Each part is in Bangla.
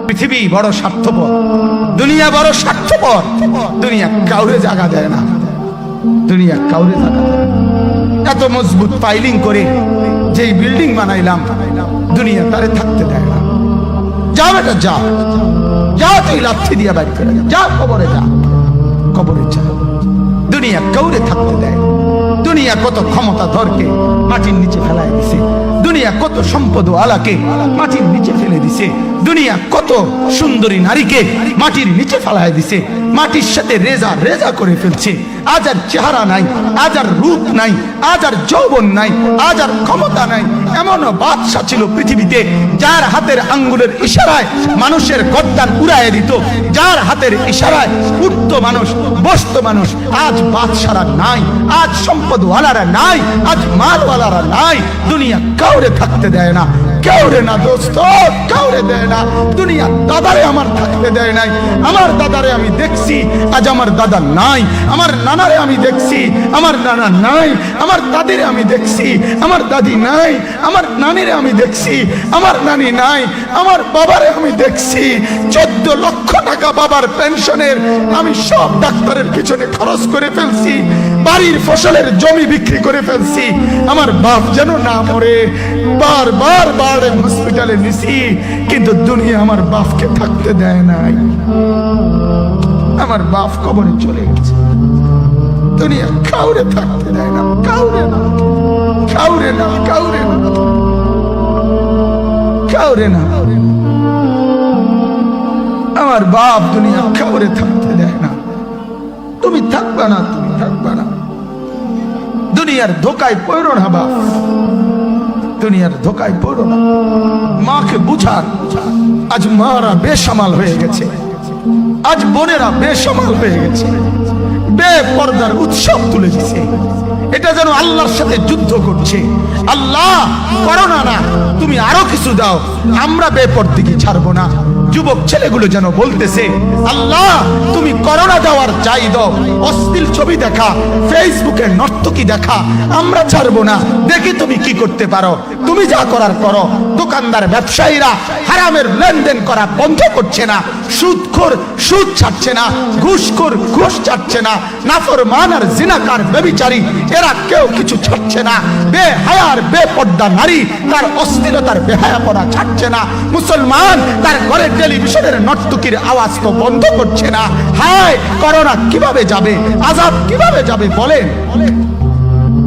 পৃথিবী বড় স্বার্থপর, দুনিয়া বড় স্বার্থপর। দুনিয়া কাউরে জায়গা দেয় না, দুনিয়া কাউরে জায়গা দেয় না। এত মজবুত পাইলিং করে যেই বিল্ডিং বানাইলাম, দুনিয়া তারে থাকতে দেয় না। যা বেটা যা, যা তুই লাথি দিয়া বাড়ি করে যা, কবরে যা, কবরে যা। দুনিয়া কাউরে থাকতে দেয়। দুনিয়া কত ক্ষমতা ধরকে মাটির নিচে ফেলায় দিছে, দুনিয়া কত সম্পদ আলাকে মাটির নিচে ফেলে দিছে, দুনিয়া কত সুন্দরী নারীকে মাটির নিচে ফেলায় দিছে, মাটির সাথে রেজা রেজা করে ফেলছে। আজ আর চেহারা নাই, আজ আর রূপ নাই, আজ আর যৌবন নাই, আজ আর ক্ষমতা নাই। এমন বাদশা ছিল পৃথিবীতে যার হাতের আঙ্গুলের ইশারায় মানুষের গর্দান উড়াইয়া দিত, যার হাতের ইশারায় উঠত মানুষ, বসত মানুষ। আজ বাদশারা নাই, আজ সম্পদওয়ালারা নাই, আজ মালওয়ালারা নাই। দুনিয়া কাউরে থাকতে দেয় না, কাউরে না দোস্ত, কাউরে দেয় না। দুনিয়া দাদারে আমার থাকতে দেয় নাই। আমার দাদারে আমি দেখছি, আজ আমার দাদা নাই। আমার নানারে আমি দেখছি, আমার নানা নাই। আমার দাদিরে আমি দেখছি, আমার দাদি নাই। আমার নানিরে আমি দেখছি, আমার নানি নাই। আমার বাবারে আমি দেখছি, 14 লক্ষ টাকা বাবার পেনশনের আমি সব ডাক্তারের পিছনে খরচ করে ফেলছি, বাড়ির ফসলের জমি বিক্রি করে ফেলছি। আমার বাপ যেন না মরে বারবার হসপিটালে নিছি, কিন্তু দুনিয়া আমার বাপকে থাকতে দেয় নাই। আমার বাপ কবরে চলে গেছে। দুনিয়া কাউরে থাকতে দেয় না, কাউরে না, কাউরে না, কাউরে না, কাউরে না। আমার বাপ দুনিয়া কাউরে থাকতে দেয় না। তুমি থাকবা না, তুমি থাকবা না। দুনিয়ার ধোকায় পড়ো না বাপ, দুনিয়ার ধোকায় পড়ো না। মাকে বুঝান, আজ মারা বেসামাল হয়ে গেছে, আজ বোনেরা বেসামাল হয়ে গেছে, বেপরদার উৎসব তুলে দিছে। এটা যেন আল্লাহর সাথে যুদ্ধ করছে। আল্লাহ করোনা না, তুমি আরো কিছু দাও, আমরা বেপরদিকে ছাড়বো না। যুবক ছেলেগুলো যেন বলতেছে, আল্লাহ তুমি করোনা দেওয়ার চাই দাও, অশ্লীল ছবি দেখা, ফেসবুকে নর্তকী দেখা, আমরা ছাড়বো না। দেখি তুমি কি করতে পারো, তুমি যা করার করো। দোকানদার ব্যবসায়ীরা হারামের লেনদেন করা বন্ধ করছে না, সুদখোর সুদ ছাড়ছে না, ঘুষখোর ঘুষ ছাড়ছে না, নাফরমান আর জিনাকার ব্যভিচারী এরা কেউ কিছু ছাড়ছে না। বেহায়ার বেপর্দা নারী তার অশ্লীলতার বেহায়াপনা ছাড়ছে না। মুসলমান তার ঘরে টেলিভিশনের নর্তকীর আওয়াজ তো বন্ধ করছে না। হায় করোনা কিভাবে যাবে, আযাব কিভাবে যাবে বলেন,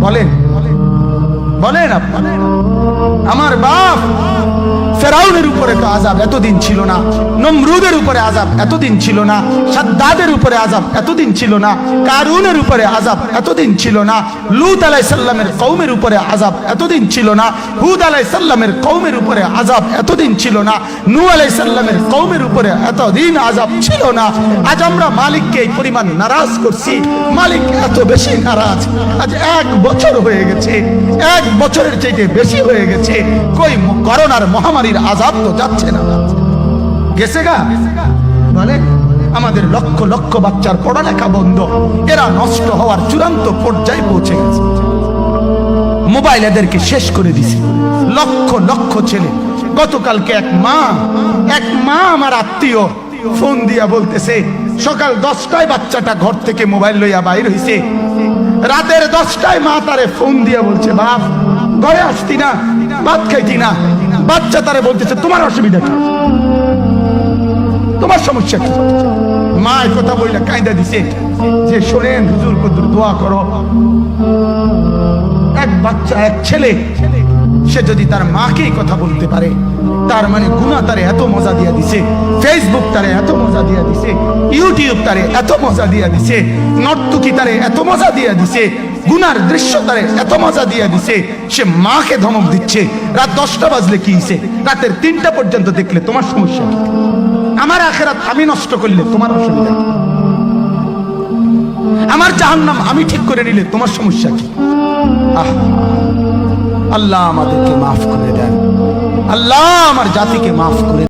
বলেন, বলেন আপনি। আমার বাপ ফেরাউনের উপরে তো আযাব এতদিন ছিল না, নমরুদের উপরে আযাব এতদিন ছিল না, সাদ্দাদের উপরে আযাব এতদিন ছিল না, কারুনের উপরে আযাব এতদিন ছিল না, লূত আলাইহিস সালামের কওমের উপরে আযাব এতদিন ছিল না, হুদ আলাইহিস সালামের কওমের উপরে আযাব এতদিন ছিল না, নূহ আলাইহিস সালামের কওমের উপরে এতদিন আযাব ছিল না। আজ আমরা মালিককে এই পরিমাণ নারাজ করছি, মালিক এত বেশি নারাজ। আজ 1 বছর হয়ে গেছে, 1 বছরের চাইতে বেশি হয়ে গেছে, কই করোনার মহামারীর আযাব তো যাচ্ছে না, গেছে গা বলে। আমাদের লক্ষ লক্ষ বাচ্চার পড়ালেখা বন্ধ, এরা নষ্ট হওয়ার চূড়ান্ত পর্যায়ে পৌঁছে গেছে। মোবাইল এদেরকে শেষ করে দিছে, লক্ষ লক্ষ ছেলে। গতকালকে এক মা আমার আত্মীয় ফোন দিয়া বলতেছে, সকাল 10টায় বাচ্চাটা ঘর থেকে মোবাইল লইয়া বাইর হইছে, রাতের 10টায় মা তারে ফোন দিয়া বলছে, বাপ ঘরে আসতি না, ভাত খাইতি না। বাচ্চা তারে বলতেছে, তোমার অসুবিধা কি, তোমার সমস্যা কি? মা এই কথা বইলা কাঁদা দিছে যে, শোনেন হুজুর কদ্দুর দোয়া করো। এক বাচ্চা, এক ছেলে, সে যদি তার মাকে কথা বলতে পারে, তার মানে গুনাহ তারে এত মজা দিয়া দিছে, ফেসবুক তারে এত মজা দিয়া দিছে, ইউটিউব তারে এত মজা দিয়া দিছে, নর্তকী তারে এত মজা দিয়া দিছে, গুনার দৃশ্য তারে এত মজা দিয়া দিছে, সে মাকে ধমক দিচ্ছে। রাত 10টা বাজলে কি হইছে, রাতের 3টা পর্যন্ত দেখলে তোমার সমস্যা কি? আমার আখিরাত আমি নষ্ট করলে তোমার অসুবিধা কি? আমার জাহান্নাম আমি ঠিক করে নিলে তোমার সমস্যা কি? আল্লাহ আমাদেরকে মাফ করে দেন, আল্লাহ আমার জাতিকে মাফ করে